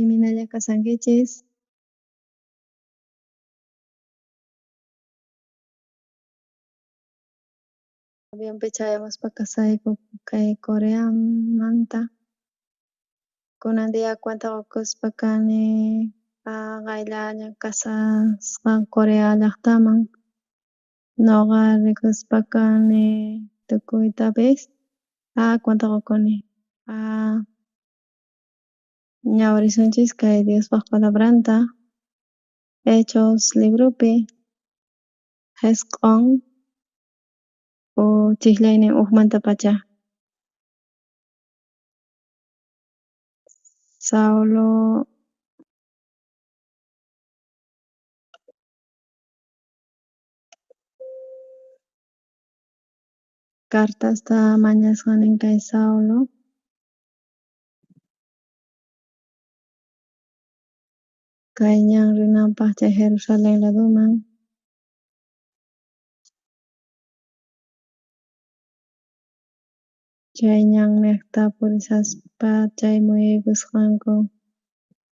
Iminalla kasankichis. Avionpi chayamuspa kasayku kay Coreamanta. Kunan dia cuenta ukuspa kani qayllalla kasasqa Corea llaqtaman. Ñuqa rikuspa kani tukuytapis cuentaqukuni. Ñawirisunchis kay Diospaq palabranta, Hechos librupi, Jesq'un chiqllaynin uqmanta pacha. Saulo cartasta mañasqanin kay Saulo kay ñan rinanpaq chay Jerusalén laduman. Chay ñan niqta purisaspa chaymi yaykusqanku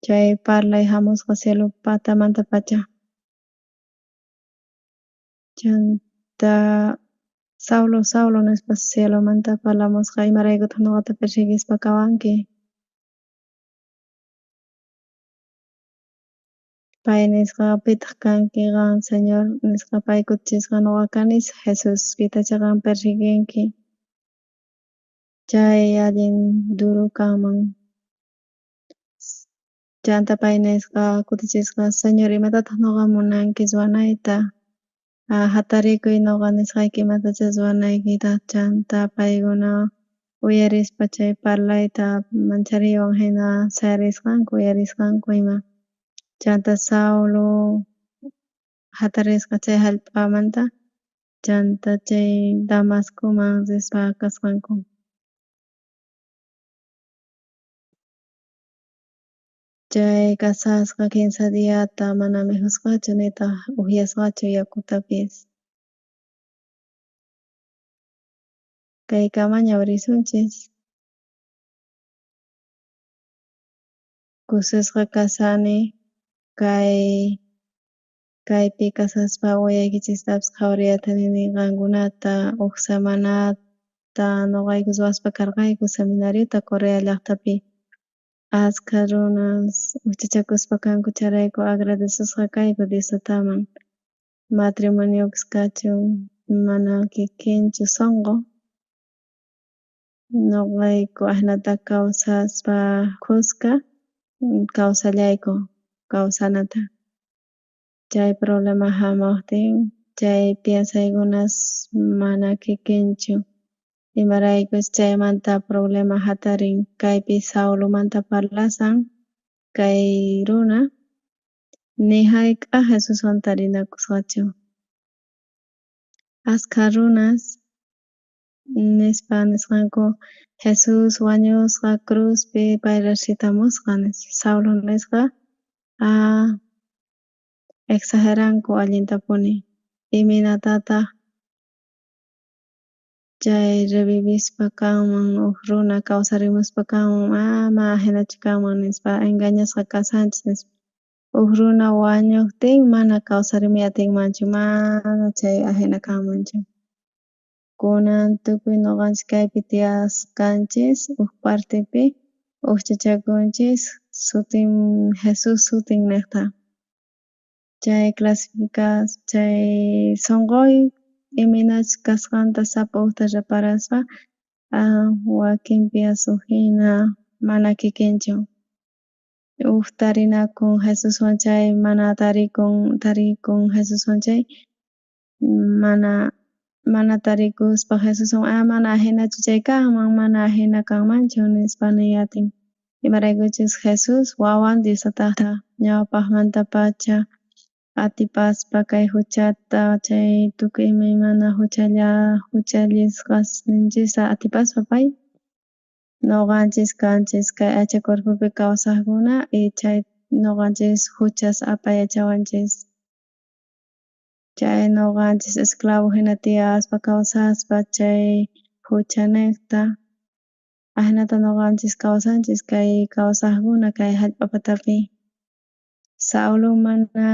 chay parlay hamusqa cielo patamanta pacha. Chanta Saulo Saulo nispa cielomanta parlamusqa imaraykutaq ñuqata persiguispa kawanki. Pay nisqa pitaq kanki qan Señor nisqa pay kutichisqa ñuqa kanis Jesuspita chaqan persiguinki. Chay allin duru kanman. Chanta pay nisqa kutichisqa Señor imatataq ñuqa munanki ruwanayta, hatarikuy ñuqa nisqayki imatachus ruwanaykita chanta paykuna uyarispa chay parlayta manchariywan hina sayarisqanku uyarisqanku ima. Chanta Saulo hatarisqa chay hallp'amanta chanta chay Damascoman rispa kasqanku. Chay kasasqa kinsa diyata mana mihusqachu nitaq upyasqachu yakutapis. Kaykama ñawirisunchis. Kusisqa kasani kaypi kasaspa uyaykichistapis qhawariyatani qankunata huk semanata ñuqayku ruwaspa karqayku seminariota Corea llaqtapi. Ashkha runas uchachakuspa kanku charayku agradecesqa kayku Diostawan. Matrimoniopas kachun mana kikinchu sunqu. Ñuqayku ahnata kawsaspa kuska kawsallayku kawsanata. Chay problema hamuqtin chay piensaykunas mana kikinchu imaraykuchus chaymanta problema hatarin kaypi Saulomanta parlasan kay runa ni hayk'a Jesusmanta rinakusqachu. Ashkha runas nisqanku Jesus wañusqa cruzpi pay resucitamusqa nispa Saulo nisqa exageranku allintapuni iminatataq chay revivispa kanman huk runa kawsarimuspa kanman ama hinachu kanman nispa engañasqa kasanchis nispa. Huk runa wañuqtin mana kawsarimuy atinmanchu mana chay ahina kanmanchu. Kunan tukuy ñuqanchis kaypi tiyasqanchis huk partipi ukchachakunchis sutin Jesus sutin niqta. Chay chay sunquy iminachu kasqanta sapa hukta reparaspa wakinpi asuhina mana kikinchu. Huk tarinakun Jesuswan chay mana tarikun Jesuswan chay mana tarikuspa Jesuswan mana ahinachu chay kanman mana ahina kanmanchu nispa niyatin. Imaraykuchus Jesus wawan Diostataq ñawpaqmanta pacha atipaspa kay huchata chay tukuy imaymana huchallisqasinchista atipaspa pay ñuqanchis kanchis kay aycha cuerpopi kawsaqkuna y chay ñuqanchis huchas apayachawanchis. Chay ñuqanchis esclavo hina tiyaspa kawsaspa chay hucha niqta ahinata noqanchis kawsanchis kay kawsaqkuna kay hallp'apatapi. Saulo mana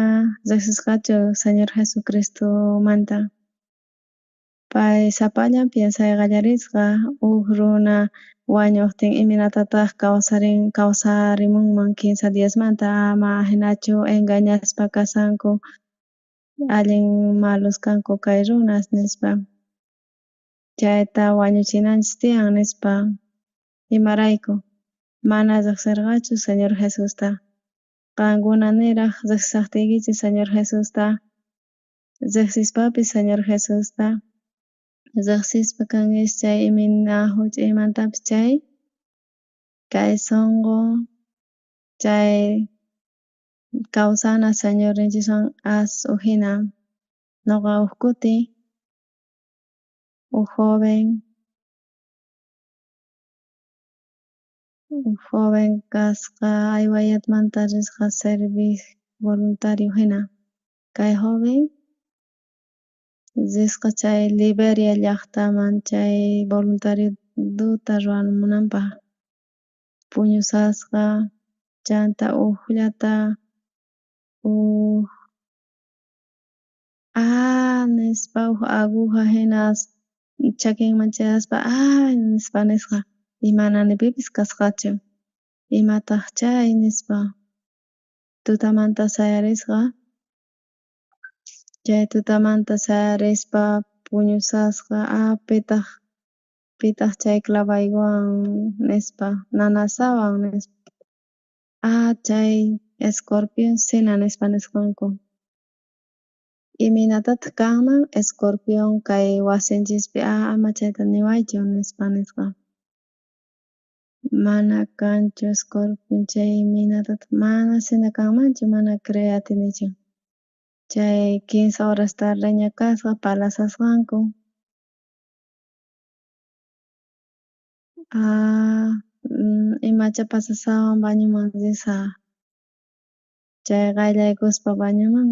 riqsisqachu Señor Jesucristumanta. Pay sapallan piensay qallarisqa huk runa wañuqtin iminatataq kawsarimunman 15 díasmanta ama hinachu engañaspa kasanku allin malus kanku kay runas nispa. Chayta wañuchinanchis tiyan nispa imarayku mana riqsirqachu Señor Jesusta. Qankuna niraq riqsisaqtikichis Señor Jesusta, riqsispapis Señor Jesusta, riqsispa kankish chay imina huch'aymantapis chay kay sunqu chay kawsana Señorninchikwan hina nuqa huk kuti huk joven kasqa aywallatmanta risqa servicio voluntario hina. Kay joven risqa chay Liberia llaqtaman chay voluntariaduta runamunanpaq puñusasqa chanta ukllata nispa huk aguja hina chakinman chayaspa nisqa imanani pipis kasqachu imataq chay nispa tutamanta sayarisqa chay tutamanta sayarispa puñusasqa pitaq chay clavaywan nispa nanasawan nispa chay escorpionsina nispa nisqanku. Iminatataq kanman escorpion kay wasinchispi ama chayta niwaychu nisqa. Mana kanchu escorpion chay iminatataq mana sina kanmanchu mana creatinichu. Chay 15 horas tardeña kasqa palasasqanku. Imacha pasasawan bañuman risaq. Chay qayllaykuspa bañuman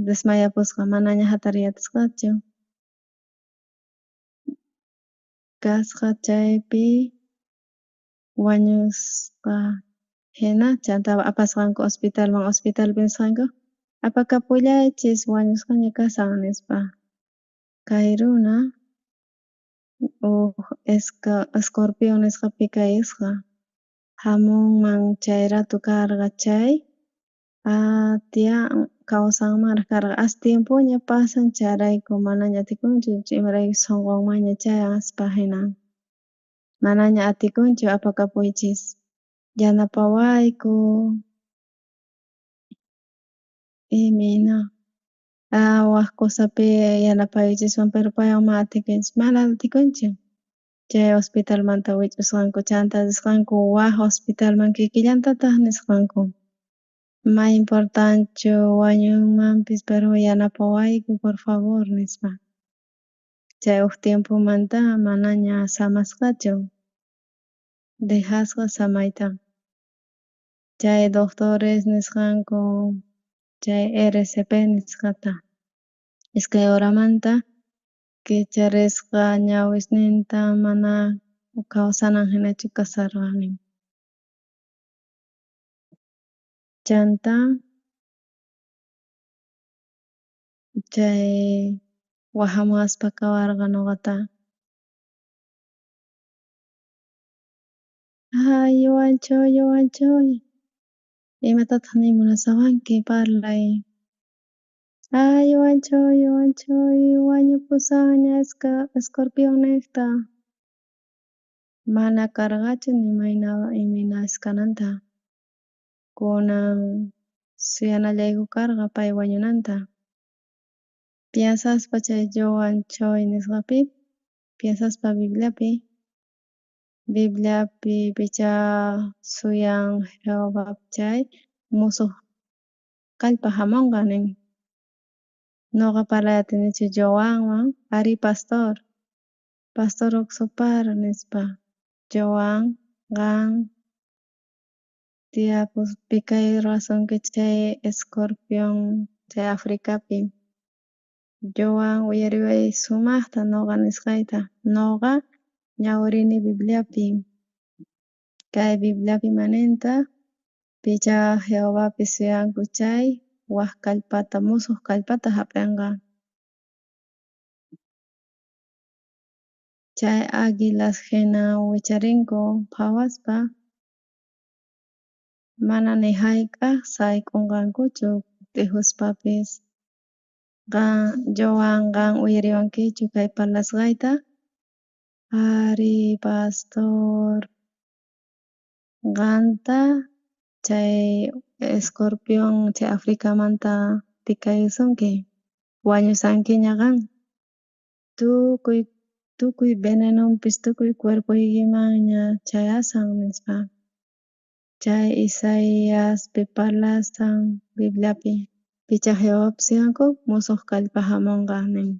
desmayapusqa manaña hatariyatisqachu. Kasqa chaypi wañusqa hina chanta apasqanku hospitalpi nisqanku apakapullaychis wañusqaña kasan nispa. Kay runa escorpion nisqapi kayasqa hamunman chay ratu karqa chay kawsanmanraq karqa astimpuña pasan chayrayku manaña atikunchu imarayku sunqunmanña chayaspa hina manaña atikunchu apakapuychis yanapawayku imina waq kusapi yanapaychikwan pero paywan mana atikunchu mana atikunchu. Chay hospitalmanta wich'usqanku chanta risqanku waq hospitalman kikillantataq nisqanku. Ma importanchu wañunmanpis pero yanapawayku por favor nispa. Chay huk tiempumanta manaña samasqachu, dejasqa samayta. Chay doctores nisqanku chay RCP nisqata iskay horamanta kicharisqa ñawisninta mana kawsanan hinachu kasarqa nin. Chanta chay wahamuspa kawarqa nuqata Yuanchuy imatataq nimunasawanki parlay Yuanchuy wañupusaqña escorpion niqta mana karqachu imina nisqananta kunan suyanallayku karqa pay wañunanta piensaspa chay Yuanchuy nisqapi piensaspa Bibliapi picha suyan Jehovapi chay musuq kallpaq hamunqa nin. Nuqa parlayatinichu Joanwan ari pastor Oxopar nispa Joan qan tiyapupi kay rasunki chay escorpion chay Africapi Joan uyariway sumaqta nuqa nisqayta nuqa ñawirini Bibliapi Kay Bibliapi manenta, picha Jehovapi suyanku chay, waq kallpata musuq kallpata hap'inqa. Chay águilas hina wicharinku phawaspa, mana ni hayk'aq sayk'unqankuchu tihuspapis. Yowan uyariwankichu kay palasqayta? Ari pastor, qanta chay escorpión chay Africamanta pikayusunki, wañusankiña qan. Tukuy venenonpis tukuy cuerpuykimanña chayasan nispa. Chay Isaíaspi parlasan Bibliapi, picha Jehovapi suyanku musuq kallpa hamunqa nin.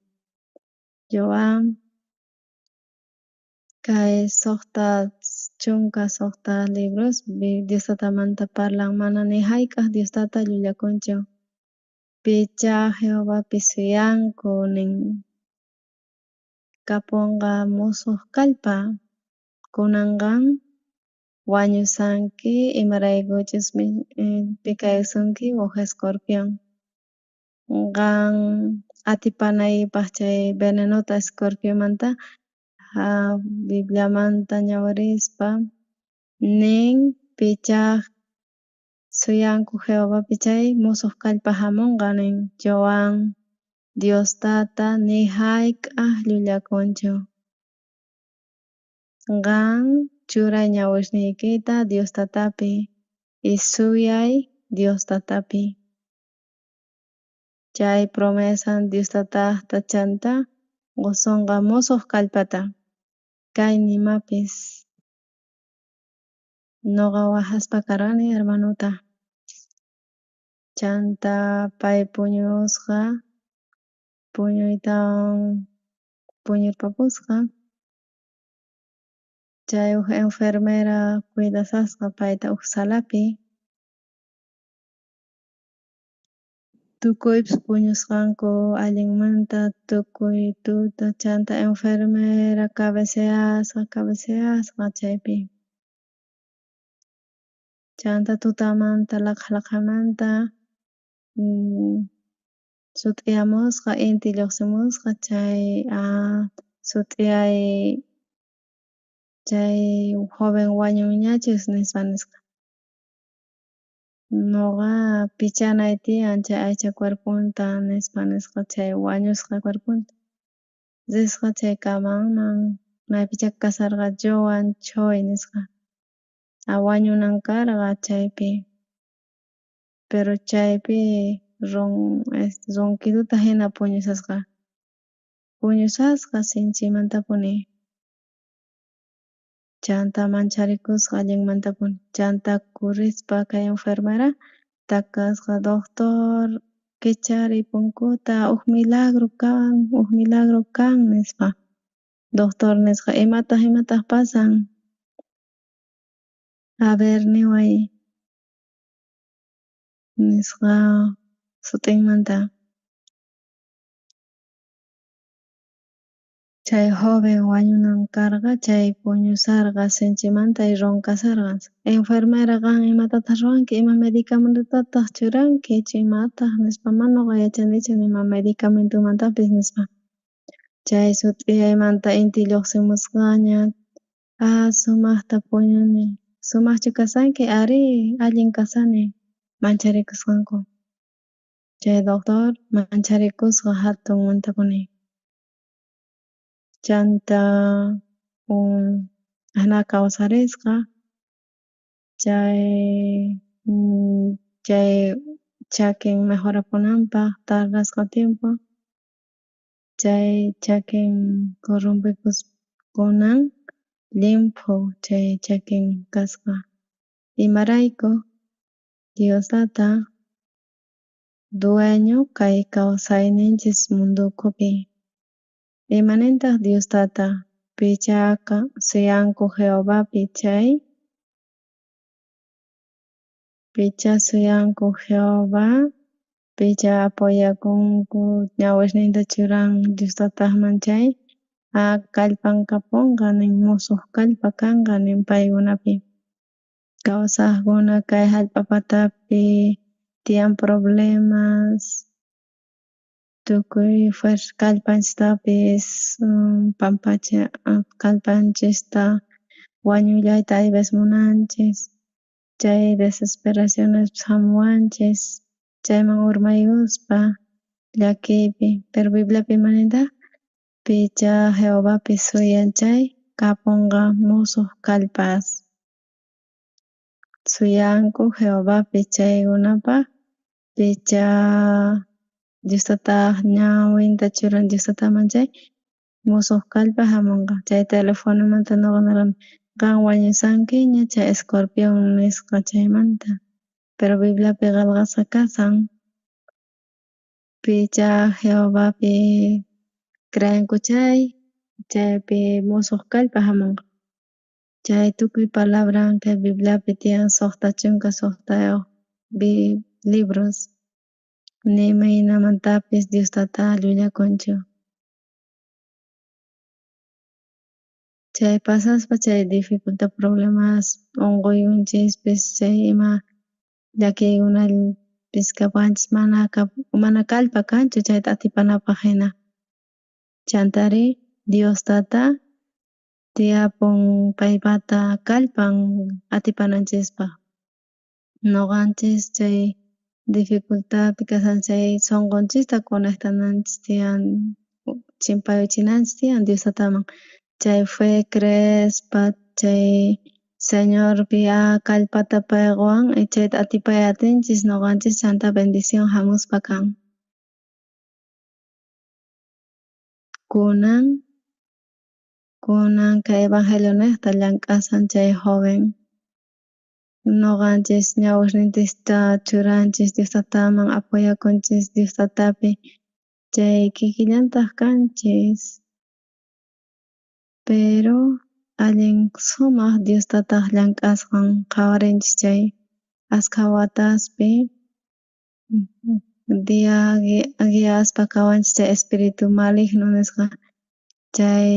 Yowan kay suqta chunka suqta libros Diostatamanta parlan mana ni hayk'aq Diostata llullakunchu. Picha Jehovapi suyanku nin. Kapunqa musuq kallpa, kunanqan wañusanki imaraykuchusmi pikayusunki waq escorpión. Qan atipanaypaq chay venenota escorpiomanta Bibliamanta ñawirispa nin picha suyanku Jehovapi chay musuq kallpa hamunqa nin. Yowan Diostata ni hayk'aq llullakunchu. Qan churay ñawirisniykita Diostatapi y suyay Diostatapi. Chay promesan Diostataqta chanta qusunqa musuq kallpata, kay nimapis. Nuqa waqaspa karani hermanuta. Chanta pay puñusqa, puñuytawan puñurpapusqa. Chay enfermera cuidasasqa payta salapi. Tukuypis puñusqanku allinmanta tukuy tuta chanta enfermera cabeceasqa chaypi. Chanta tutamanta laqhamanta sut'iyamusqa inti lluqsimusqa chay sut'iyay chay joven wañunñachus nispa nisqa. Nuqa pichanay tiyan chay aycha cuerpunta nispa chay wañusqa cuerpunta. Risqa chay kamanman maypichá kasarqa Yowan Choy nisqa. Wañunan karqa chaypi, pero chaypi ronquituta hina puñusasqa. Puñusasqa sinchimantapuni. Chanta mancharikusqa allinmantapuni. Chanta kurispa kay enfermera takasqa doctor kichariy punkuta huk milagro kan nispa. Doctor nisqa imataq pasan? A ver niway nisqa sutinmanta. Chay joven wañunan karqa chay puñusarqa sinchimanta y ronkasarqa. Enfermera qan imatataq ruranki, ima medicamentotataq churanki imataq nispa nuqa yachanichu nima medicamentomantapis nispa. Chay sut'iyaymanta inti lluqsimusqaña sumaqta puñuni. Sumaqchu kasanki? Ari, allin kasani mancharikusqanku. Chay doctor mancharikusqa hatunmantapuni. Chanta ana kawsarisqa chay chakin mejorapunanpaq tardasqa tiempo, chay chakin kunan limpu chay chakin kasqa. Imarayku Diostata dueño kay kawsayninchis mundukupi. Imanentaq Diostata pichaka suyanku Jehovapi chay, picha suyanku Jehová, picha apoyakunku ñawirisninta churan Diostataqman chay kallpan kapunqa nin musuq kallpa kanqa nin paykunapi. kawsaqkuna kay hallp'apatapi tiyan problemas, tukuy kallpanchiktapish kallpanchikta wañuylayta a veces munanchik, chay desesperaciones hamuwanchik, chayman urmaykuspa llakiypi, pero Bibliapi imanita picha Jehovapi suyanchay kapunqa musuq kallpas, suyanku Jehovapi chaykunapak picha Diostataq ñawinta churan Diostawan chay musuq kallpas hamunqa, chay telefonomanta ñuqa qan wañusanki ña chay escorpion nisqa chaymanta, pero Bibliapi qillqasqa kashan picha Jehovapi creanku chaypi musuq kallpas hamunqa, chay tukuy palabran kay Bibliapi tiyan suqta chunka suqtayuq libros, nima imamantapish Diostata llullakunchu. Chay pasaspa chay dificultad problemas unquykunchikpish chay ima llakiykunapish kapanchik mana kallpa kanchu chayta atipanapak hina, chantari Diostata tiyapun paypata kallpan atipananchikpaq. Ñuqanchik chay dificultadpi kashan chay sunqunchikta conectananchik tiyan, chimpayuchinanchik tiyan Diostataman, chay fe creespa chay Señorpi kallpata paywan chayta atipay atinchik ñuqanchik chanta bendición hamuspa kan. Kunan kay evangelio niqta llank'asan chay joven, ñuqanchik ñawirninchikta churanchik Diostataman apoyakunchik Diostatapi chay kikillantaq kanchik, pero allin sumaq Diostataq llank'asqan qawarinchik chay ashka wataspi guiaspa kawanchik chay espiritu maligno nisqa chay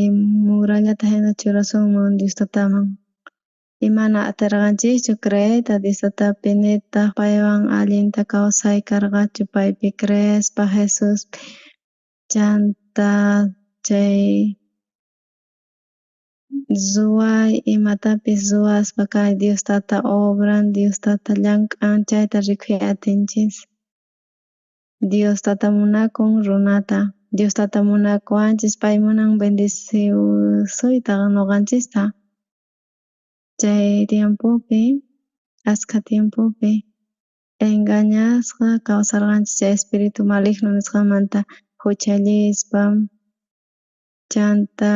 murallata hina churasunman Diostataman, imana atirqanchikchu creeyta Diostatapi nitaq paywan allinta kawsay karqachu paypi creespa Jesuspi chanta chay imatapish ruwaspa kay Diostata obran, Diostata llank'an chayta rikhuy atinchik, Diostata munakun runata, Diostata munakuwanchik pay munan bendisiyta ñuqanchikta, chay tiempopi ashka tiempopi engañasqa kawsarqanchik chay espiritu maligno nisqamanta huchallishpa, chanta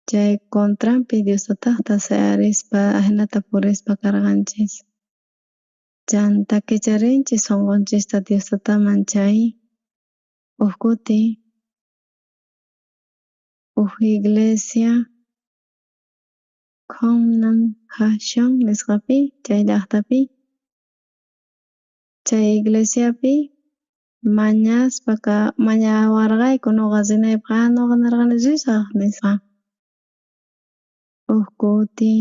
chay contranpi Diostataqta sayarispa hinata purispa karqanchik, chanta kicharinchik sunqunchikta Diostataman chay ukkuti iglesia nisqapi chay llaqtapi, chay iglesiapi mañawarqayku ñuqa rimaypaq ñuqa nirqani risaq nisqa, ukkuti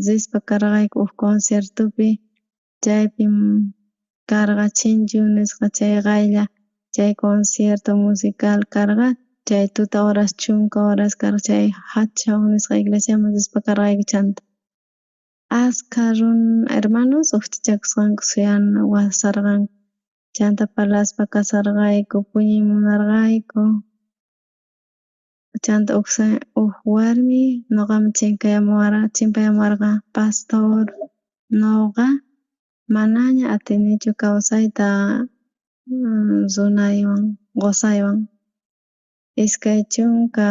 rispa karqayku uk conciertopi chaypi karqa chinchu nisqa chay qaylla chay concierto musical karqa chay tuta horas chunka horas karqa chay Hatchau nisqa iglesiaman rispa karqayku chanta, ashka hermanos ukchichakusqanku wasarqanku, chanta parlaspa kasarqayku puñuy munarqayku, chanta uk warmi ñuqaman chimpayamuwarqa pastor, ñuqa manaña atinichu kawsayta runaywan gozaywan, iskay chunka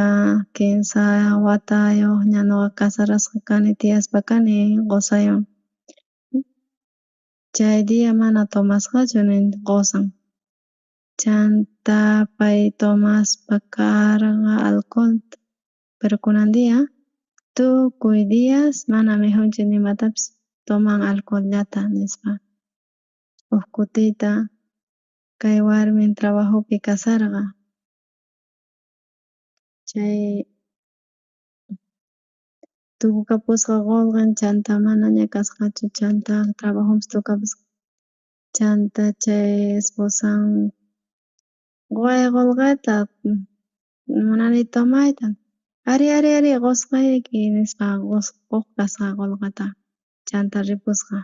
kimsa watayuq ña ñuqa casarasqa kani tiyaspa kani gozaywan, chay dia mana tomasqachu gozan, chanta pay tomaspa karqa alcoholta, pero kunan dia tukuy dias mana mijunchik nimatapish toman alcoholllata nispa, uk kutita kay warmi trabajupi kasarqa chay tukukapusqa qolqan chanta mana ñakasqachu chanta trabajumpis tukapis chanta chay esposan waya qolqayta munani tomayta ari qusqayki nispa qusqasqa qolqata chanta ripusqa.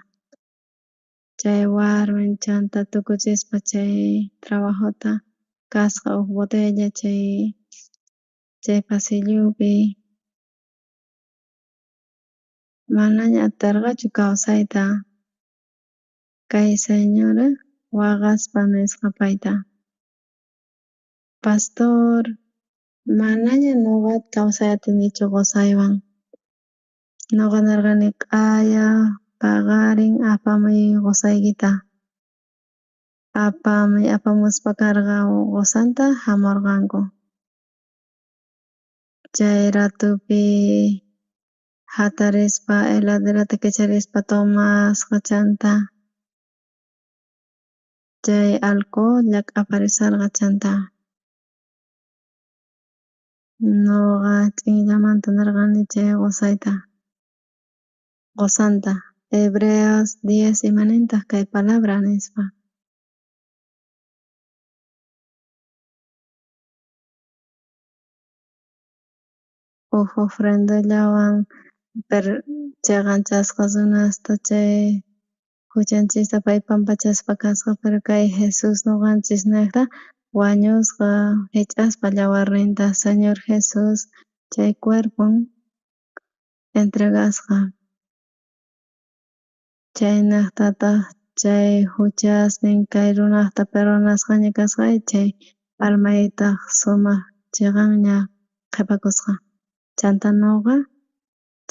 Chay warmin chanta tukuchispa chay trabajuta kasqa botella chay pasillupi manaña atarqachu kawsayta kay señora waqaspa nisqa payta. Pastor manaña ñuqa kawsay atinichu qusaywan, ñuqa nirqani q'aya paqarin apamuy qusaykita, apamuspa karqa qusanta hamurqanku. Chay ratupi hatarispa heladerata kicharispa tomasqa chanta chay alcoholla q'aparisarqa chanta. Ñuqa ch'inllamanta nirqani chay qusanta Hebreos 10 imanintaq kay palabra nispa. Huk ofrendallawan chaqanchasqa sunasta chay huchanchista pay pampachaspa kasqa pero kay Jesus ñuqanchis niqta wañusqa hich'aspa yawarninta Señor Jesus chay cuerpun entregasqa. Chay niqtataq chay huchasnin kay runata perdonasqaña kasqay chay almaytaq sumaq chiqanña qhipakusqa. Chanta ñuqa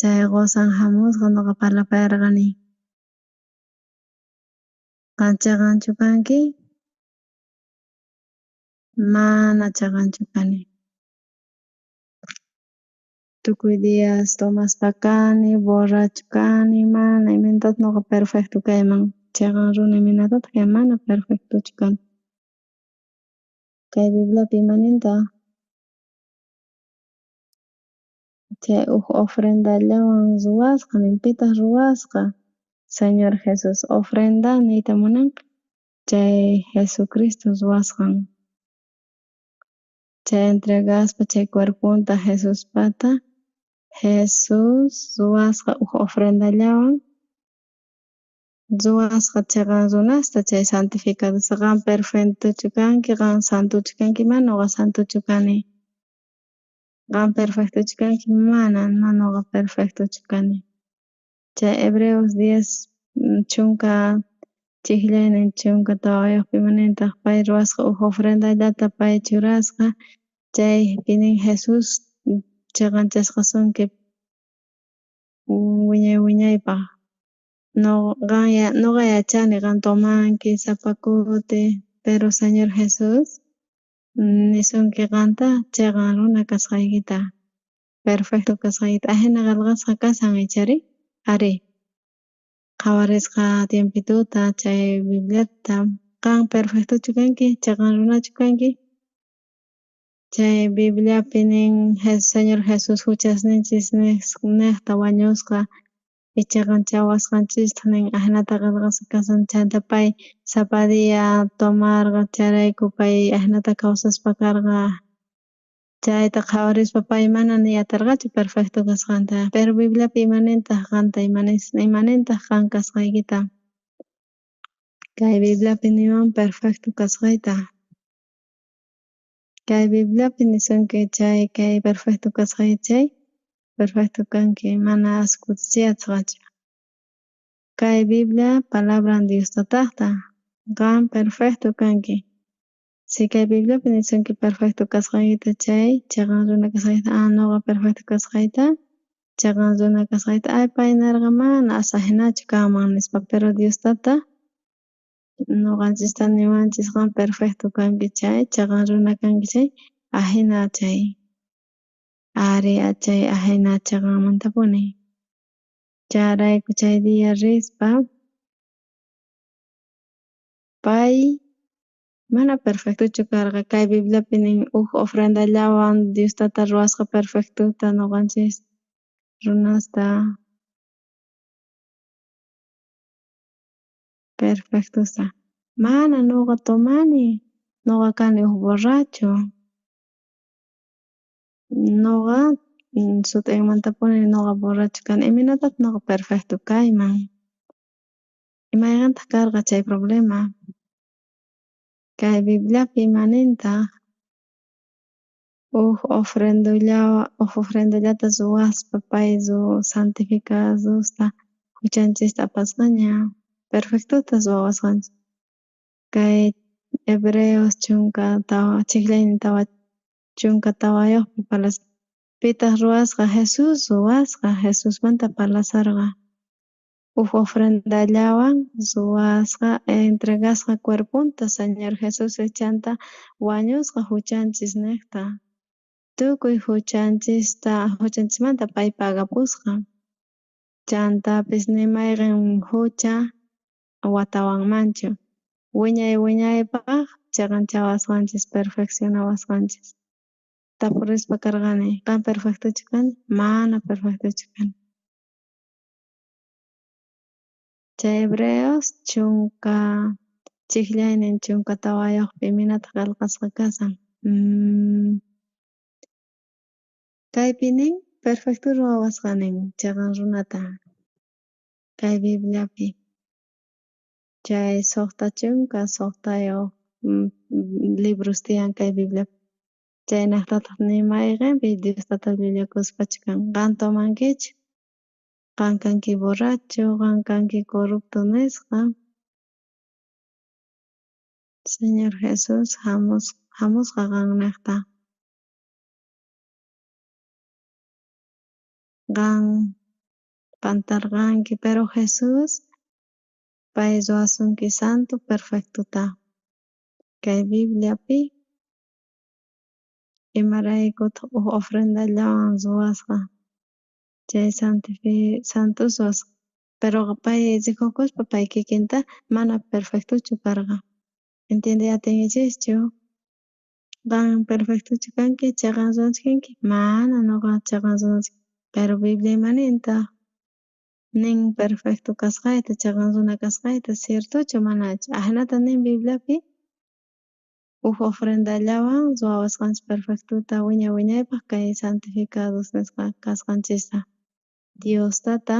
chay qusan hamusqa ñuqa parlapayarqani. Qan chaqanchu kanki? Mana chaqanchu kani. Tukuy días tomaspa kani, borrachu kani, mana imantapas ñuqa perfecto kayman chaqan runa imanatatak mana perfectochu kani. Kay Bibliapi imanintaq chay huk ofrendallawan ruwasqa pitaq ruwasqa Señor Jesus ofrenda niyta munanqa chay Jesucristo ruwasqan. Chay entregaspa chay cuerpunta Jesuspata Jesus ruwasqa huk ofrendallawan ruwasqa chaqan runasta chay santificadusqa qan perfectochu kanki, qan santuchu kanki mana ñuqa santuchu kani. Qan perfectochu kanki mana ñuqa perfectochu kani. Chay Hebreos 10 chunka chiqllaynin chunka tawayuqpi imanintaq pay ruwasqa huk ofrendallata pay churasqa chaypi nin Jesus chaqanchasqa sunqui wiñaypaq. Ñuqa yachani qan tomanki sapakuti pero Señor Jesus nisunki qanta chaqan runa kasqaykita, perfecto kasqaykita ahina qillqasqa kasan ichari? Ari, qhawarisqa tiempituta chay Bibliata qan perfectochu kanki chaqan runachu kanki? Chay Bibliapi nin Señor Jesus huchasninchis niqta wañusqa y chaqanchawasqanchista nin ahinata qillqasqa kasan chanta pay sapa dia tomarqa chayrayku pay ahinata kawsaspa karqa chayta qhawarispa pay mana ni atarqachu perfecto kasqanta pero Bibliapi imanintaq qanta imanintaq qan kasqaykita kay Bibliapi niwan perfecto kasqayta. Kay Bibliapi nisunki chay kay perfecto kasqay chay perfecto kanki mana kutichiyachaqachu. Kay Biblia palabran Diostataqta qan perfecto kanki. Si kay Bibliapi nisunki perfecto kasqaykita chay chaqan runa kasqayta ñuqa perfecto kasqayta chaqan runa kasqayta pay nirqa mana asahinachu kanman nispa pero Diostataq ñuqanchista niwanchis qan perfecto kanki chay chaqan runa kanki chay ahina chay ari chay ahina chaqanmantapuni. Chayrayku chay dia rispa pay mana perfectochu karqa kay Bibliapi nin huk ofrendallawan Diostata ruwasqa perfectuta ñuqanchis runasta perfectusa. Mana nuqa tomani, nuqa kani huk borracho. Nuqa sut'imantapuni nuqa borracho kani, imanataq nuqa perfecto kayman. Imaymantaq karqa chay problema? Kay Bibliapi imanintaq huk ofrendallata ruwaspa pay santificadusta huchanchista apasqaña perfectuta ruwasqanchik. Kay Hebreos chunka chiqllaynin chunka tawayuqpi pitaq ruwasqa Jesus ruwasqa, Jesusmanta parlasarqa. Huk ofrendallawan ruwasqa entregasqa cuerpunta Señor Jesus aychanta wañusqa huchanchis niqta. Tukuy huchanchismanta pay pagapusqa. Chantapis ni mayqin hucha watawanmanchu. Wiñay wiñaypaq chaqanchawasqanchis, perfeccionawasqanchis. Tapurispa karqani, qan perfectuchu kani? Mana perfectuchu kani. Chay Hebreos chunka chiqllaynin chunka tawayuqpi imanataq qillqasqa kasan. Kaypi nin perfecto ruwawasqa nin chaqan runata kay Bibliapi. Chay suqta chunka suqtayuq libros tiyan kay Bibliapi. Chaynaqtataq ni mayqinpi Diostata llullakuspachu kan. Qan tomankichu? Qan kanki borracho? Qan kanki corrupto nisqa? Señor Jesus hamusqa qan niqta. Qan pantarqanki, pero Jesus pay ruwasunki santo perfectuta. Kay Bibliapi imaraykutaq huk ofrendallawan ruwasqa chay santos ruwasqa, pero pay rikukuspa pay kikinta mana perfectuchu karqa. Intiende atinchikchu? Qan perfectuchu kanki, chaqan runachkanki? Mana nuqa chaqan runachkan, pero Biblia imanintaq nin perfecto kasqayta, chaqan runa kasqayta, ciertuchu manachu? Ahnata nin Bibliapi huk ofrendallawan ruwawasqanchis perfectuta wiñay wiñaypaq kay santificados nisqa kasqanchista. Diostata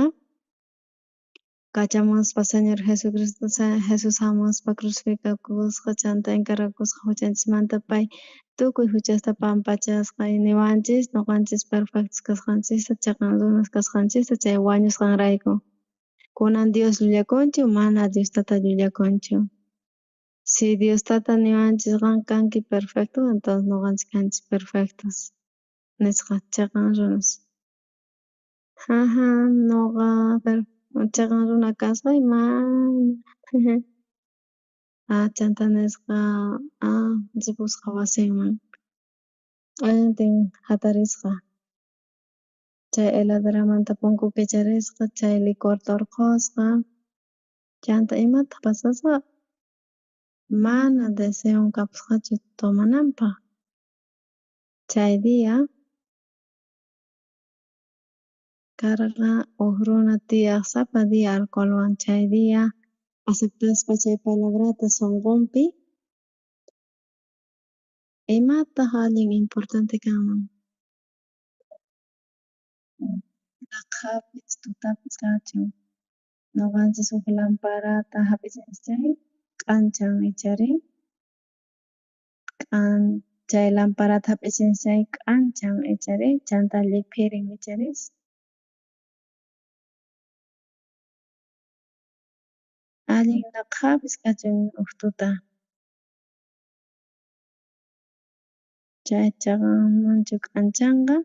kachamuspa Señor Jesucristo, Jesus hamuspa crucificakusqa chanta encargakusqa huchanchismanta pay tukuy huchasta pampachasqa niwanchis nuqanchis perfectos kasqanchista, chaqan runas kasqanchista chay wañusqanrayku. Kunan Dios llullakunchu? Mana Diostata llullakunchu. Si Diostata niwanchis qan kanki perfecto, entonces nuqanchis kanchis perfectos nisqa chaqan runas. Nuqa chaqan runa kasqay mana. Chanta nisqa ripusqa wasinman allantin hatarisqa. Chay heladera punku kicharisqa, chay licuarta hurqusqa, chanta imataq pasasqa mana deseon kapusqachu tomananpaq. Chay dia karqa huk runa tiyaq sapa dia alcoholwan, chay dia aceptaspa chay palabrata sunqunpi imataq allin importante kanman. Hap'is tutapis kachun. Nuqanchis huk lamparata hap'ichinchay k'anchan icharin, chay lamparata hap'ichinchay k'anchan icharin, chanta lliphirin icharis. Allin hap'is kachun huk tuta. Chay chaqan manchu k'anchanqa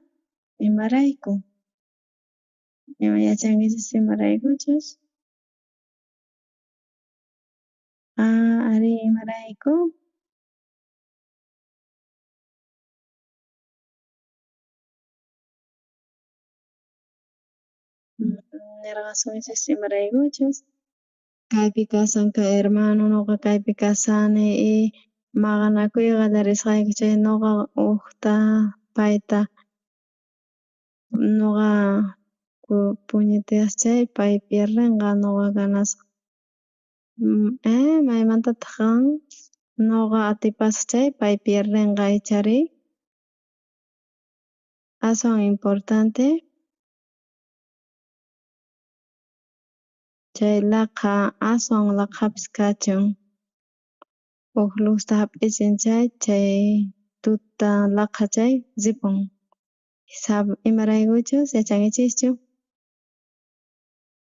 imarayku? Ima yachankichis imaraykuchus? Ari imarayku? Nirqasunchis imaraykuchus? Kaypi kasanka hermano, nuqa kaypi kasani y maqanakuy qallarisqayki chay nuqa ukta payta nuqa puñetiyaschay pay pierdenqa nuqa ganasqa. Maymantataq kan? Nuqa atipaschay pay pierdenqa ichari. Aswan importante chay laqha aswan laqhapis kachun. Huk lusta hap'ichinchay chay tuta laqha chay zipun. Imaraykuchus yachanchischu?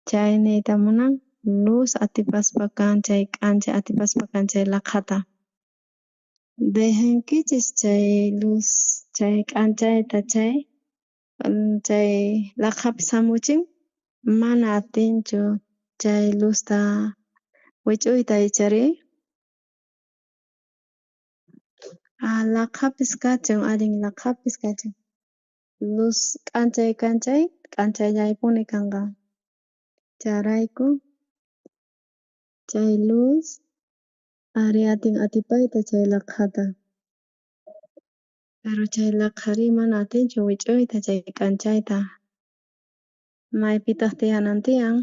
Chay niyta munan luz atipaspa kan chay k'ancha atipaspa kan chay laqhata. Dejankichis chay luz chay k'anchayta chay laqhapi samuchin? Mana atinchu chay luzta wich'uyta ichari? Laqhapis kachun, allin laqhapis kachun. Luz k'anchayllaypuni kanqa. Chayrayku chay luz ari atin atipayta chay laqhata. Pero chay laqhari mana atinchu wich'uyta chay k'anchayta. Maypitaq tiyanan tiyan?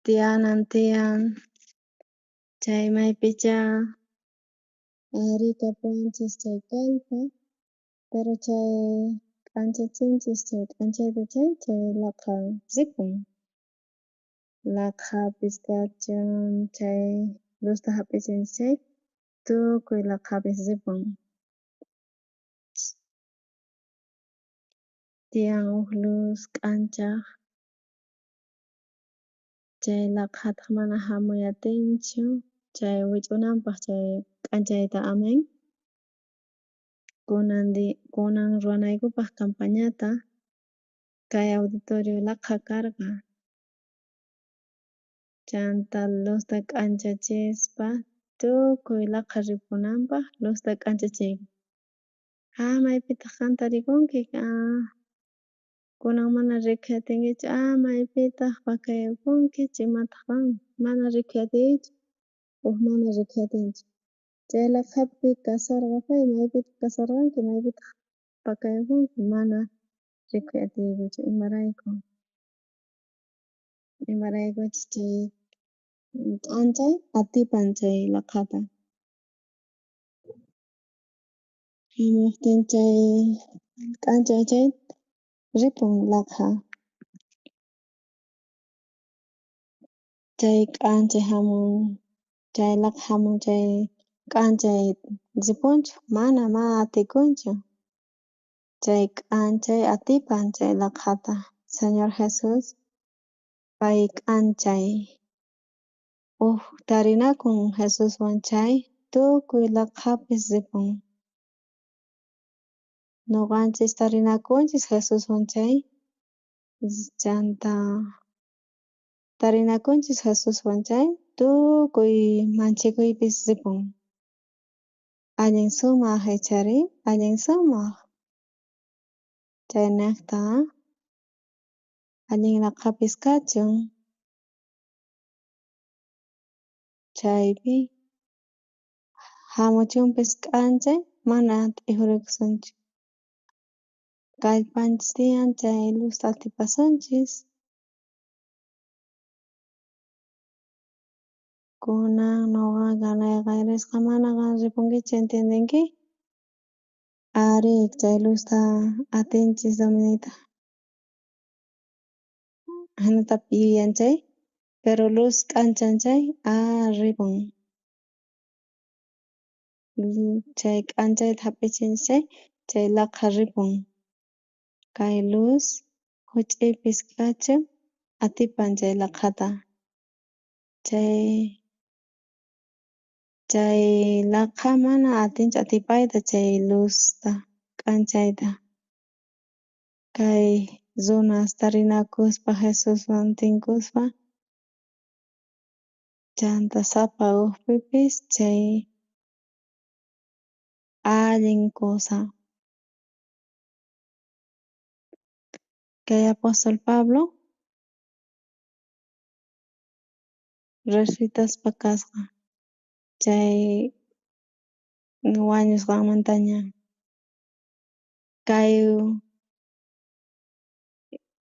Tiyan chay maypicha rikapanchis chay kallpa, pero chay k'anchachinchis chay k'anchayta chay laqha zipun. Laqhapis kachun, chay luzta hap'ichinchis chay tukuy laqhapis zipun. Tiyan huk luz k'anchaq chay laqhataq mana hamuy atinchu chay wich'unanpaq chay k'anchayta aman. Kunan ruwanaykupaq campañata kay auditorio laqha karqa. Chanta luzta k'anchachispa tukuy laqha ripunanpaq luzta k'anchachiyku. Maypitaq kanta rikunki? Kunan mana riqsinatinkichu maypitaq pakayukunkichu imataq kan? Mana riqsiyatichu mana riqsiyatinchu. Chay laqhapi kasharqa pay maypitaq kasharqanki maypitaq pakayukunki mana riqsiyatiykuchu imaraykuchus chay k'anchay atipan chay laqhata. Hinasptin chay k'anchay chay ripun laqha. Chay k'anchay hamun chay laqha hamun chay k'anchay zipunchu? Mana atikunchu. Chay k'anchay atipan chay laqhata Señor Jesus pay k'anchay tarinakun Jesuswan chay tukuy laqhapis zipun. Nuqanchis tarinakunchis Jesuswan chay chanta tarinakunchis Jesuswan chay tukuy manchikuypis zipun. Allin sumaq ichari, allin sumaq. Chayniqta allin laqhapis kachun. Chaypi hamuchunpis k'anchay mana t'ihurikusunchu. Kallpanchis tiyan chay luzta atipasunchis. Kunan nuqa ganayqa risqa mana kan ripunkichu intiendinki? Ari chay luzta atinchis Dominita. Hinatapi yuyanchay pero luz k'anchanchay ripun. Chay k'anchayta hap'ichinchis chay laqha ripun. Kay luz huch'iypis kachun atipan chay laqhata. Chay laqha mana atinchu atipayta chay luzta k'anchayta. Kay runas tarinakuspa Jesuswan tinkuspa chanta sapa hukpipis chay allin kusa. Kay apóstol Pablo resucitaspa kasqa chay wañusqanmantaña. Kay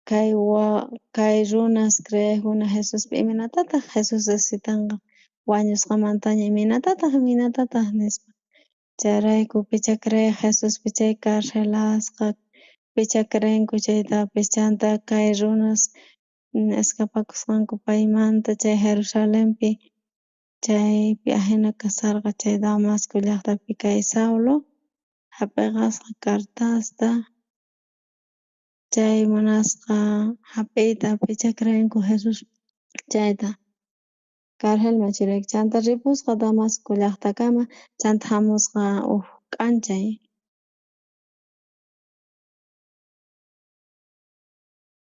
kay runas creaykuna Jesuspi iminatataq Jesus recitanqa wañusqamantaña iminatataq nispa. Chayrayku picha creyak Jesuspi chay carcelasqa picha creenku chaytapish chanta kay runas escapakusqanku paymanta chay Jerusalenpi chaypi ajina kasarqa chay Damasco llaqtapi kay Saulo hap'iqasqa cartasta chay munasqa hap'iyta picha creenku Jesus chayta carcelman churayku chanta ripusqa Damasco llaqtakama chanta hamusqa k'anchay.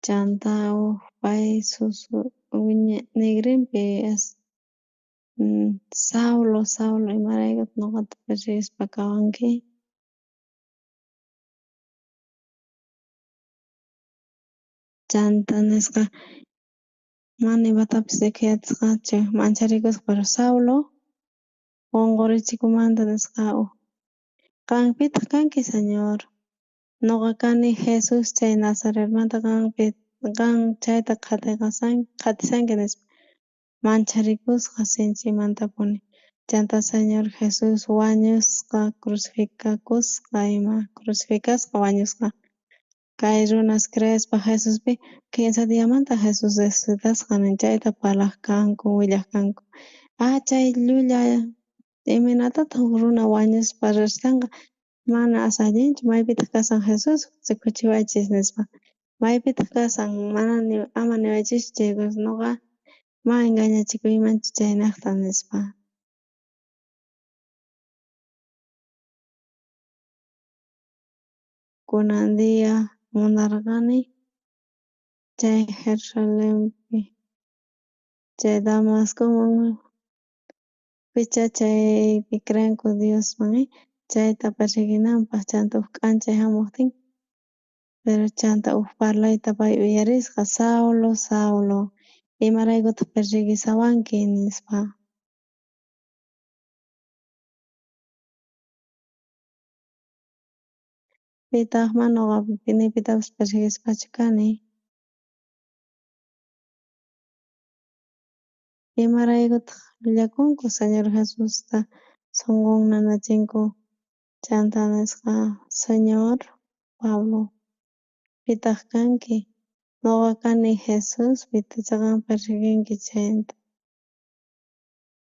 Chanta pay susu nigrinpi Saulo imaraykutaq ñuqatapi riqsispa kawanki. Chanta nisqa mana imatapis yach'ayatisqachu mancharikusqa pero Saulo qunqurichikumanta nisqa qan pitaq kanki Señor? Nuqa kani Jesus chay Nazaretmanta qan chayta qatisanki nispa mancharikusqa sinchiymantapuni chanta Señor Jesus wañusqa crucificasqa wañusqa kay runas creespa Jesuspi kimsa diyamanta Jesus resucitasqa nin chayta parlaq kanku willaq kanku. Chay llulla iminatataq huk runa wañuspa riqsitanqa mana allinchu maypitaq kasan Jesus kuchiwaychis nispa maypitaq kasan ama niwaychischu chaykus nuqa mana engañachikuymanchu chay niqta nispa. Kunan dia munarqani chay Jerusalenpi chay Damascoman picha chaypi creanku Diosman chayta persiginanpaq chanta huk k'anchay hamuptin pero chanta huk parlayta pay uyarisqa Saulo imaraykutaq persiguisawanki nispa. Pitaq mana nuqapi ni pitapas persiguispachu kani. Imaraykutaq llullakunku Señor Jesusta sunqun nanachinku chanta nisqa Señor Pablo pitaq kanki? Nuqa kani Jesus pitacha qan persiguinki chayta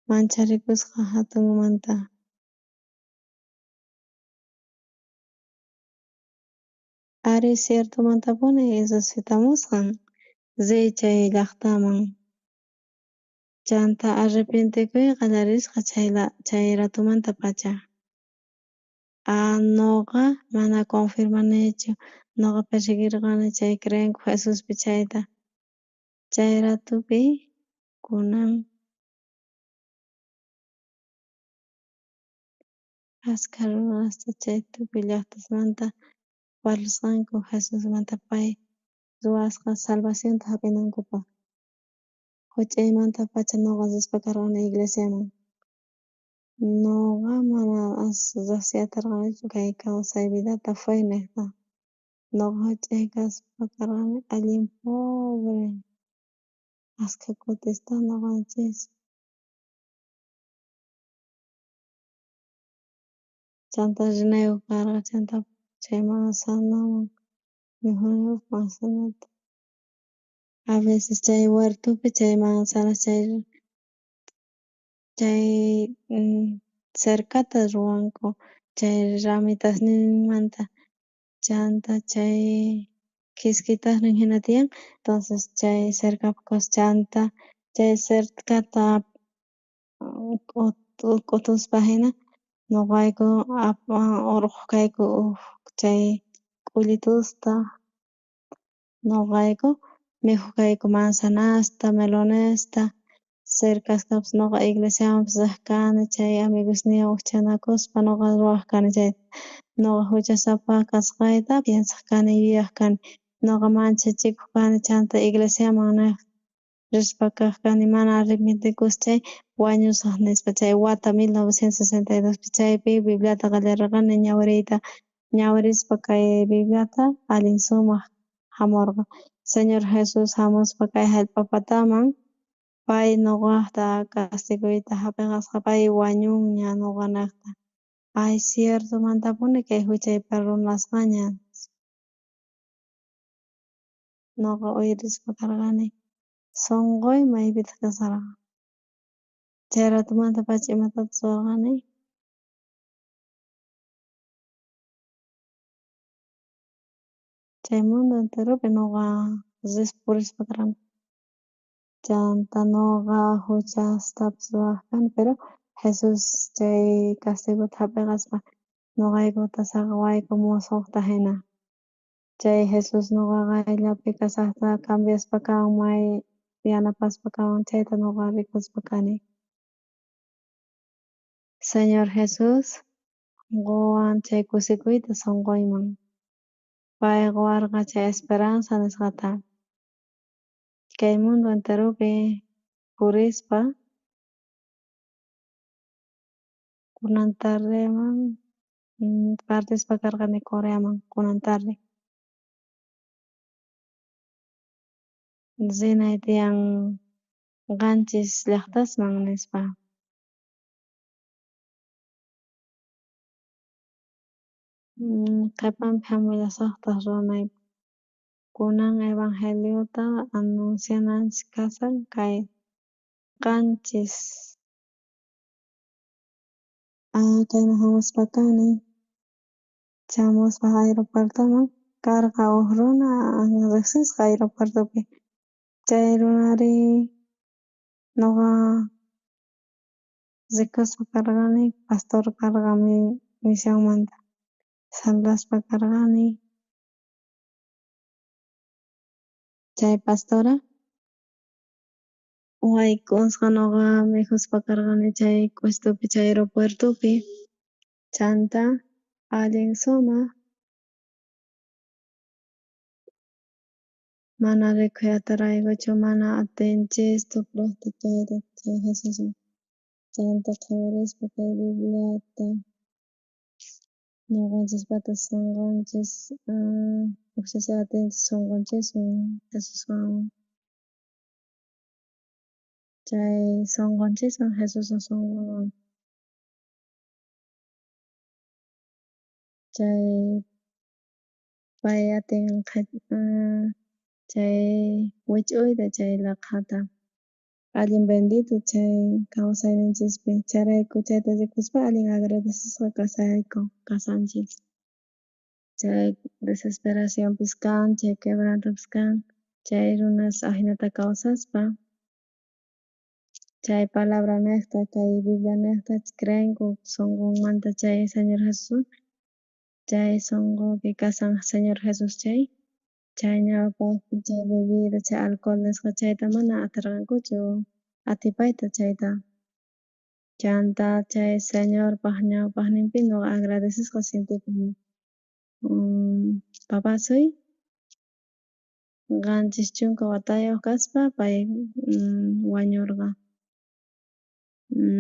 mancharikusqa hatunmanta. Ari ciertumantapuni resucitamusqan chay llaqtaman. Chanta arrepintikuyqa qallarisqa chay ratumanta pacha. Nuqa mana confirmanichu nuqa persiguirqani chay creanku Jesuspi chayta. Chay ratupi kunan ashkha runasta chay tukuy llaqtasmanta parlasqanku Jesusmanta pay ruwasqa salvacionta hap'inankupaq. Huch'aymanta pacha nuqa Diospa karqani iglesiaman. Nuqa mana riqsiyatarqanichu kay kawsay vidata fue niqta. Nuqa huch'ay kaspa karqani allin pobre. Ashka kutista ñuqanchis. Chanta rinayuq karqa chanta chay manzanaman mejorayuq manzanata. A veces chay huertupi chay manzanas chay cercata ruwanku chay ramitasninmanta chanta chay kiskitasnin hina tiyan entonces chay cercapi chanta chay cercata q'utuspa hina ñuqayku urqukayku chay k'ullitusta ñuqayku mikhukayku manzanasta, melonesta, cercastapas ñuqa iglesiamanpas riq kani chay amigosniwan ukchanakuspa ñuqa ruwaq kani chayta. Ñuqa huchasapa kasqayta piensaq kani yuyaq kani ñuqa manchachikuq kani chanta iglesiaman rishpa kaq kani mana arrepentikusha wañusaq nispa chay wata 1962pi chaypi Bibliata qallarirqani ñawiriyta ñawirispa kay Bibliata allin sumaq hamurqa Señor Jesús hamuspa kay hallp'apataman pay nuqaqta kastiguyta hapiqasqa pay wañunña nuqanaqta. Ay ciertumantapuni kay huchaypa runasqaña. Nuqa uyarispa karqani sunquyman maypitaq kasarqa. Chay ratumantapacha imatataq rurarqani. Chay mundo enteropi nuqa purispa karqani. Chanta nuqa huchastapas ruraq kani, pero Jesus chay castiguta hapiqaspa nuqaykuta saqwayku musuqta hina. Chay Jesus nuqaqa ayllapi kasaqta cambiaspa kawan may yanapaspa kawan chayta nuqa rikuspa kani. Señor Jesus, quwan chay kusikuyta sunquyman. Pay quwarqa chay esperanza nisqata. Kay mundo enteropi purispa kunan tardeman partispa karqani Coreaman kunan tarde. Rinay tiyan qanchis llaqtasman nispa. Qhipanpi hamuyllasaqtaq ruwanaypaq. Kunan Evangeliota anunciananchis kashan kay qanchis kayman hamuspa kani. Chamuspa aeropuertoman karqa huk runa riqsisqa aeropuertopi. Chay runari nuqa rikuspa karqani pastor karqami misionmanta. Saludaspa karqani. Chay pastora wayk'usqa nuqa mijuspa karqani chay Quitopi chay aeropuertopi. Chanta allin sumaq mana rikhuy ataraykuchu mana atinchis tuproqta chayta chay Jesusman. Chanta qhawarispa kay Bibliata ñuqanchispata sunqunchis ukshasha atinchis sunqunchiswan Jesuswanwan. Chay sunqunchiswan Jesuswan sunqunwan. Chay pay atin chay wich'uyta chay laqhata allin bendito chay kawsayninchispi chayrayku chayta rikuspa allin agradecesqa kasanchis. Chay desesperacionpis kan, chay quebrantapis kan, chay runas ahinata kawsaspa chay palabra niqta kay Biblia niqta creyenku sunqunmanta chay Señor Jesuswan. Chay sunqupi kasan Señor Jesus chay ñawpaqpi chay bebida chay alcohol nisqa chayta mana atirqankuchu atipayta chayta. Chanta chay Señorpaq ñawpaqninpi nuqa agradecesqa sintikuni. Papasuy qanchis chunka watayuq kaspa pay wañurqa.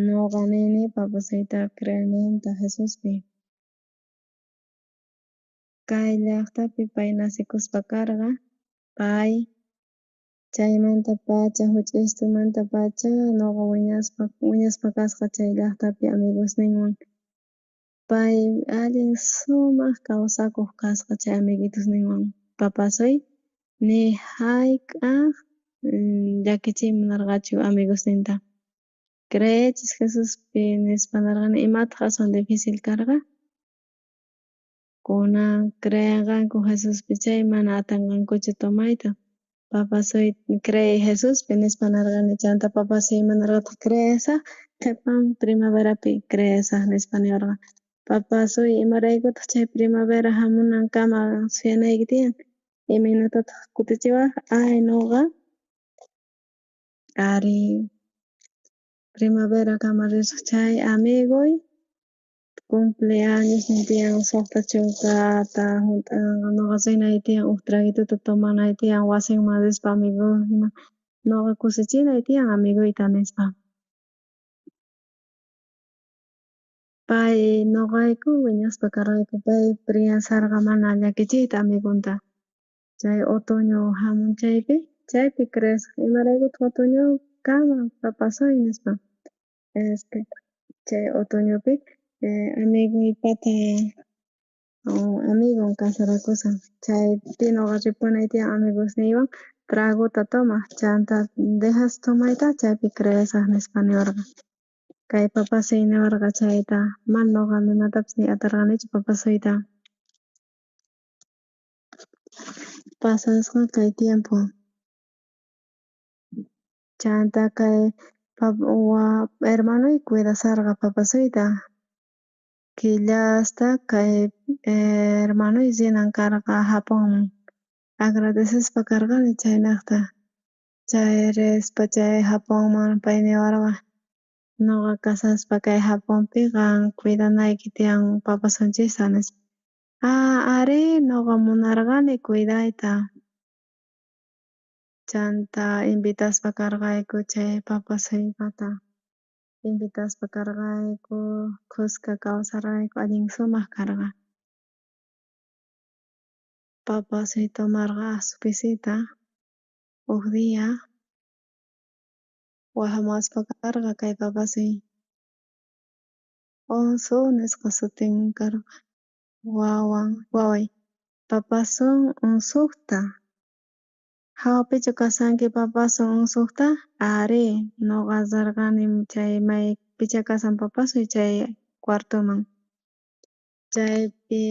Nuqa nini papasuyta creemanta Jesuspi. Kay llaqtapi pay nasikuspa karqa, pay chaymantapacha huch'istunmantapacha nuqa wiñaspa kasqa chay llaqtapi amigosninwan. Pay allin sumaq kawsakuq kasqa chay amiguitusninwan. Papasuy ni hayk'aq llakichiyman munarqachu amigosninta. Creechis Jesuspi nispa narqani imataq aswan difícil karqa? Kunan creyanqanku Jesuspi chay mana atinqankuchu tomayta. Papasuy creey Jesuspi nispa narqani chanta papasuy imanarqataq creesaq qhipan primaverapi creesaq nispa niwarqa. Papasuy imaraykutaq chay primavera hamunankama suyanayki tiyan imaynatataq kutichiwaq? Nuqa ari primaverakama risaq chay amiguy cumpleañosnin tiyan suqta chunkata nuqa rignay tiyan huk traguituta tomanay tiyan wasinman rispa amiguyman nuqa kusichinay tiyan amiguyta nispa. Pay nuqayku wiñaspa karqayku pay priyasarqa mana llakichiyta amigunta. chay otoño hamun chaypi cresqa imaraykuta otoño kama papasoy nispa. Es que chay otoñopi amiguipata amigun kasarakusan chaypi ñuqa ripunay tiyan amigosniywan traguta tomaq chanta dejas tomayta chaypi cresaq nispa niwarqa. Kay papasoy niwarqa chayta mal ñuqa nimatapas ni atarqanichu papasuyta. Pasasqa kay tiempo chanta kay hermanoy cuidasarqa papasuyta killasta kay hermanoy rinan karqa Japonman agradecespa karqani chaynaqta chay rispa chay Japonman pay niwarqa ñuqa kasaspa kay Japonpi qan cuidanayki tiyan papasunchikta nispa ari ñuqa munarqani cuidayta chanta invitaspa karqayku chay papasuykata invitaspa karqayku kuska kawsarayku allin sumaq karqa. Papasuy tomarqa asupisita uk dia wahamuspa karqa kay papasuy Onso nisqa sutin karqa waway papasun unsukta hawapichu kasanki papasun unsukta ari ñuqa sarqani chay may picha kasan papasuy chay cuartoman chaypi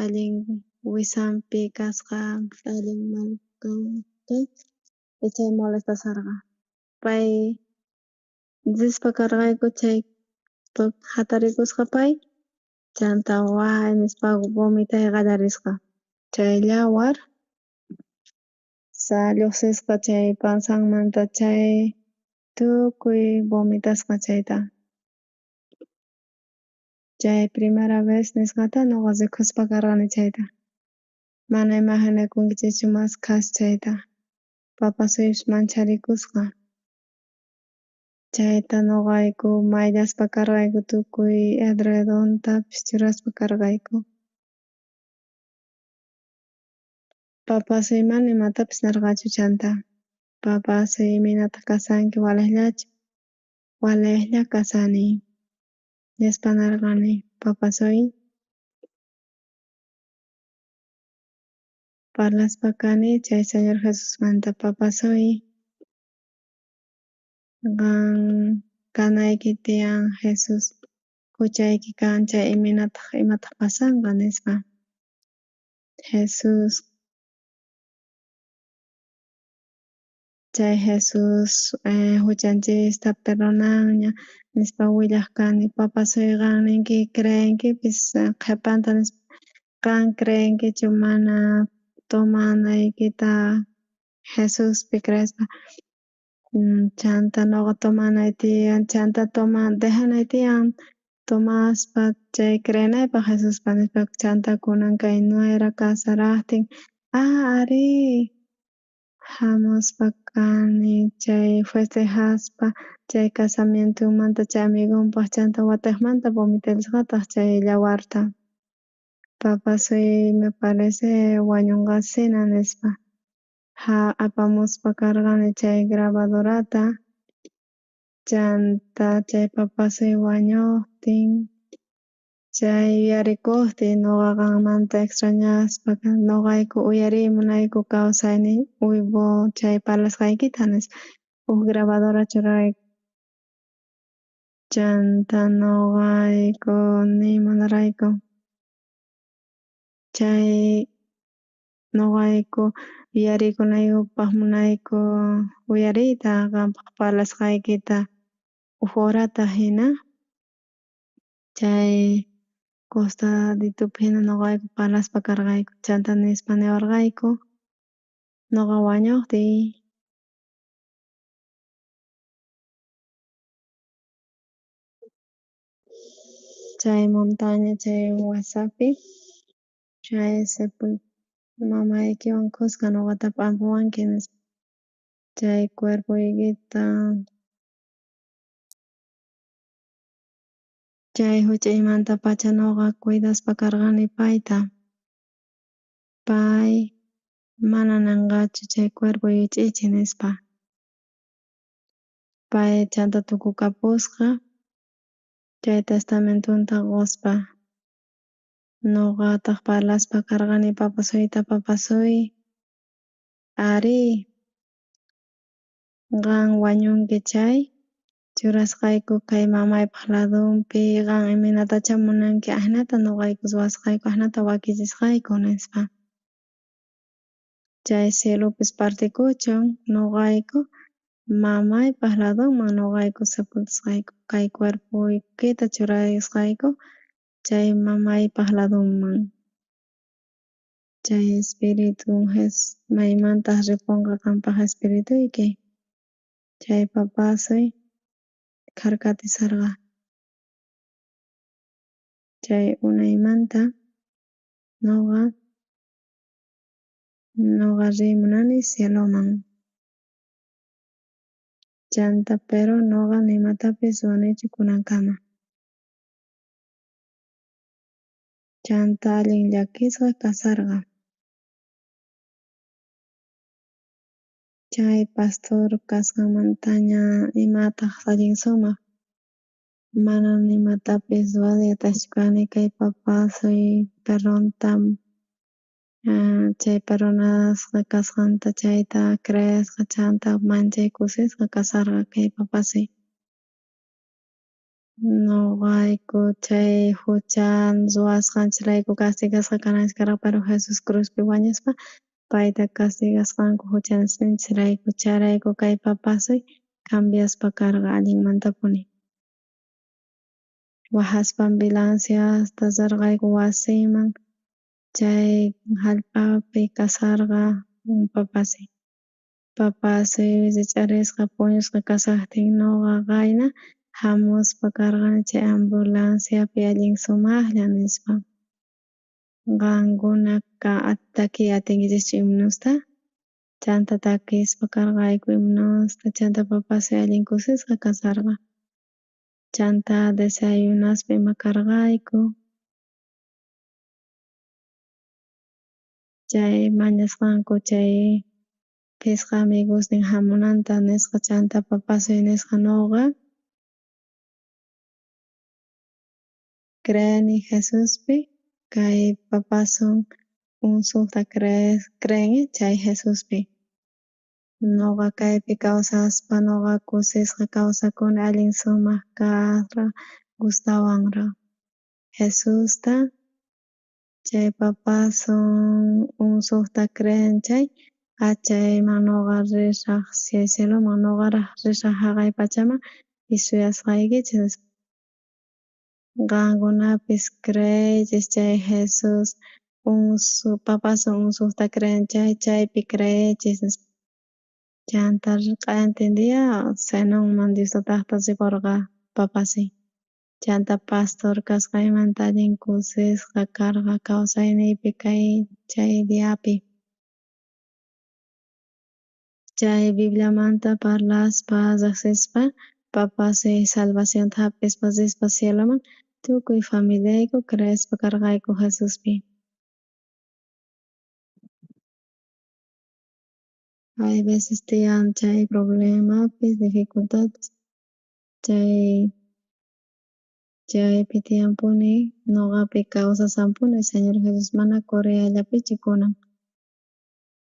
allin wisanpi kasqa allin chay molestasarqa pay rispa karqayku chay hatarikusqa pay chanta way nispa vomitay qallarisqa chay yawar lluqsisqa chay pansanmanta chay tukuy vomitasqa chayta chay primera vez nisqata ñuqa riqsispa karqani chayta mana imaginaykunkichikchu mas khasi chayta papasuypish mancharikusqa chayta ñuqayku mayllaspa karqayku tukuy edredontapish churaspa karqayku papasuy mana imatapish nirqachu chanta papasuy imanata kasanki walaśhllachu walayashlla kasani nispa nirqani papasuy parlaspa kani chay Señor Jesusmanta papasuy qan kanayki tiyan Jesus huchayki kan chay imataq pasanqa nispa Jesus chay Jesus huchanchista perdonanña nispa willaq kani papasuyqa ninki creenkipish qhipanta nispa qan creenkichu mana tomanaykita Jesuspi creespa chanta ñuqa tomanay tiyan chanta dejanay tiyan tomaspa chay creenaypaq Jesuspa nispa chanta kunan kay nuera casaraptin ari hamuspa kani chay festejaspa chay casamientomanta chay amigunpaq chanta wataqmanta vomitarisqataq chay yawarta papasuy me parece wañunqashina nispa apamuspa karqani chay grabadorata chanta chay papasuy wañuqtin chay yuyarikuptin ñuqa qanmanta extrañaspa ñuqayku uyarimunayku kawsayni chay parlasqaykita nispa huk grabadora churarayku chanta ñuqayku nimunarayku chay ñuqayku yuyarikunaypaq munayku uyariyta qanpaq parlasqaykita huk horata hina chay costaditupi hina ñuqayku parlaspa karqayku chanta nispa niwarqayku ñuqa wañuqtiy chay montaña chay wasapi chay mamaykiwan kuska ñuqatapas ampuwanki nispa chay cuerpuykita chay huchaymantapacha ñuqa cuidaspa karqani payta pay mana nangachu chay cuerpo yuch'ichi nispa. Pay chanta tukukapusqa chay testamentunta quspa ñuqataq parlaspa karqani papasuyta papasuy, ari qan wañunki chay churasqayku kay mamaypaq ladunpi qan imanatacha munanki ahnata ñuqaykus wasqayku ahnata wakichisqayku nispa. Chay cielupis partikuchun ñuqayku mamaypaq ladunman ñuqayku sepultasqayku kay cuerpuykita churasqayku chay mamaypaq ladunman. Chay espiritu maymantaq ripunqa qanpaq espirituyki chay papasuy karkatisarqa. Chay unaymanta ñuqa rimunani cieloman. Chanta pero ñuqa nimatapis ruanichu kunankama. Chanta allin llakisqa kasarqa. Chay pastor kasqanmantaña imataq allin sumaq mana nimatapis yatachu kani kay papasuy perdonta chay perdonasqa kasqanta chayta creesqa chanta manchay kusisqa kasarqa kay papasuy. Ñuqayku chay hucha ruwasqanchirayku castigasqa kanachkarqa pero Jesus cruzpi wañuspa payta castigasqanku huchanachishraykun chayrayku kay papasuy cambiaspa karqa allinmantapuni. Wahaspa ambulanciasta llarqayku wasiman chay hallp'api kasarqa papasuy. Papasuy willacharisqa puñusqa kasaqtin ñuqa qayna hamuspa karqani chay ambulanciapi allin sumaqlla nispa. Qankuna taki atingillischu imanusta chanta takispa karqayku imanusta chanta papasuy allin kusisqa kasarqa. Chanta desayunaspa ima karqayku. Chay mañasqanku chay pisqa amigosnin hamunanta nisqa chanta papasuy nisqa ñuqa creeni Jesuspi kay papasun unsukta creeni chay Jesuspi. Ñuqa kaypi kawsaspa ñuqa kusisqa kawsakuni allin sumaq kasra Gustawanra. Jesusta chay papasun unsukta creen chay achayman ñuqa rishaq chay cieloman ñuqaraq rishaq haqay pachaman pisuyasqaykichis. Qankunapis creychis chay Jesus papasun unsukta creen chay chaypi creychis nispa. Chanta entendía Zenonman Diostataqta rikurqa papasuy. Chanta pastor kasqaymanta allin kusisqa karqa kawsayniypi kay chay diapi. Chay Bibliamanta parlaspa riqsispa papasuy salvacionta hapispa rispa cieloman tukuy familiayku creespa karqayku Jesuspi. Hay veces tiyan chay problemapis dificultades chaypi tiyanpuni ñuqapi kawsasampuni Señor Jesus mana Coreallapichu kunan.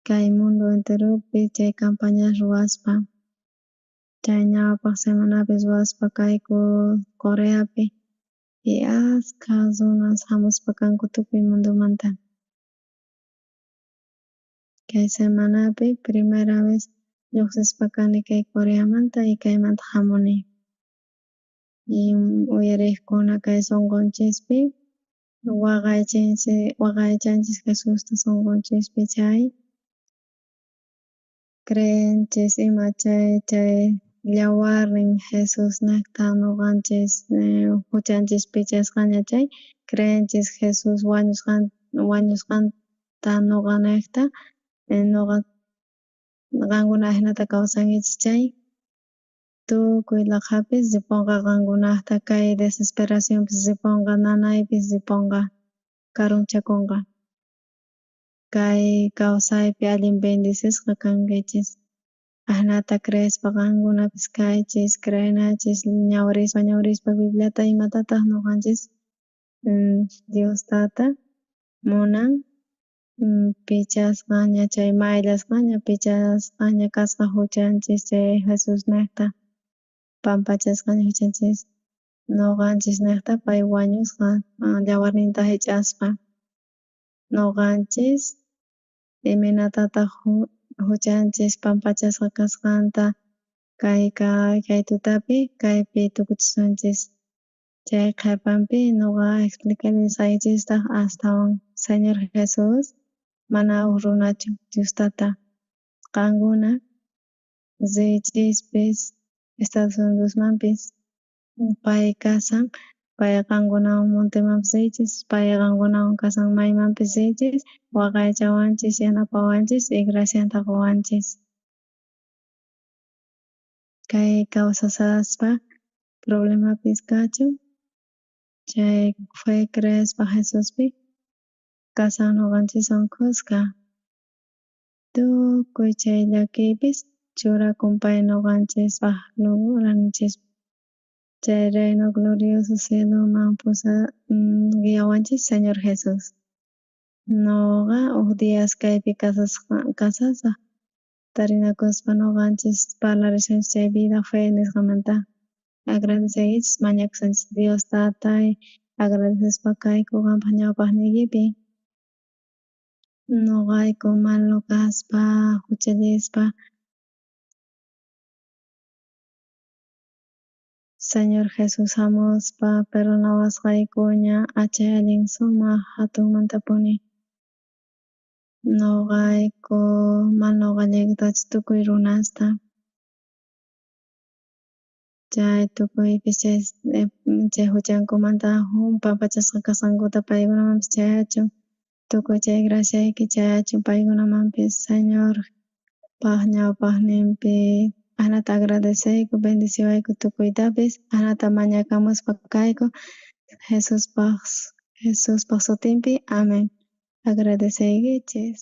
Kay mundo enteropi chay campañas ruwaspa chay ñawpaq semanapis ruwaspa kayku Coreapi y ashka runas hamuspa kanku tukuy mundumanta. Kay semanapi primera vez lluqsispa kani kay Coreamanta y kaymanta hamuni. Y uyariqkuna kay sunqunchikpi waqaychanchis Jesusta sunqunchikpi chay creenchis ima chay yawarnin Jesusnata ñuqanchis huchanchikpi chasqaña chay creenchis Jesus wañusqanta ñuqa niqta ñuqa qankuna ahnata kawsankichis chay tukuy laqapis ripunqa qankunata kay desesperacionpis ripunqa nanaypis ripunqa karunchakunqa. kay kawsaypi allin bendisisqa kankichis. Ahnata creespa qankunapis kaychis, creanachis, ñawirispa Bibliata imatataq ñuqanchis Diostata munan pichasqaña chay mayllasqaña pichasqaña kasqa huchanchis chay Jesus niqta pampachasqaña huchanchis ñuqanchis niqta pay wañusqa yawarninta hich'aspa ñuqanchis iminatataq huchanchis pampachasqa kasqanta kay tutapi kaypi tukuchisunchis. Chay qhipanpi ñuqa explicarisaychistaq astawan Señor Jesus mana huk runachu Diostata qankuna richispis Estados Unidosmanpis pay kasan pay qankunawan montemanpis richis pay qankunawan kasan maymanpis richis waqaychawanchis yanapawanchis y gracianta quwanchis. Kay kawsasaspa problemapis kachun chay fe creespa Jesuspi kasan ñuqanchishwan kuska tukuy chay llakiypis churakun pay ñuqanchispaq runanchispa chay reino glorioso cieloman guiyawanchis Señor Jesus. Ñuqa huk días kaypi kasasaq tarinakuspa ñuqanchis parlarishanchis chay vida fe nisqamanta agradecerichis mañakusanchis Dios Tatay agradecespa kayku qanpaq ñawpaqnikipi ñuqayku malu kaspa huchallispa Señor Jesus hamuspa perdonawasqaykuña achay allin sumaq hatunmantapuni ñuqayku mana uqallaykutatach tukuy runasta chay tukuypis chay huchankumanta pampachasqa kasqankuta paykunamanpis chayachun tukuy chay graciayki chayachun paykunamanpis Señor paq ñawpaqninpi ahnata agradeceyku bendiciwayku tukuytapis ahnata mañakamuspa kayku Jesuspaq sutinpi amén. Agradeceykichis.